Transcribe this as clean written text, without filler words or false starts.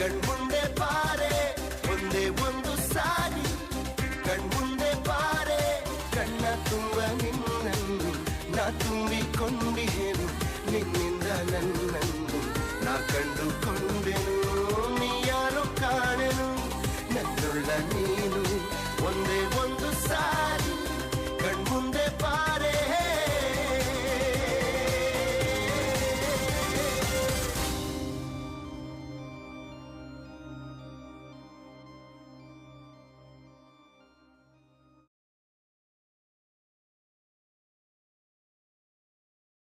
ಕಣ್ಮುಂದೆ ಬಾರೆ ಒಂದೇ ಒಂದು ಸಾರಿ, ಕಣ್ಮುಂದೆ ಬಾರೆ ಕಣ್ಣ ತುಂಬ ನಿನ್ನನ್ನು ನಾ ತುಂಬಿಕೊಂಡಿಹೇನು, ನಿನ್ನಿಂದ ನನ್ನನ್ನು ನಾ ಕಂಡು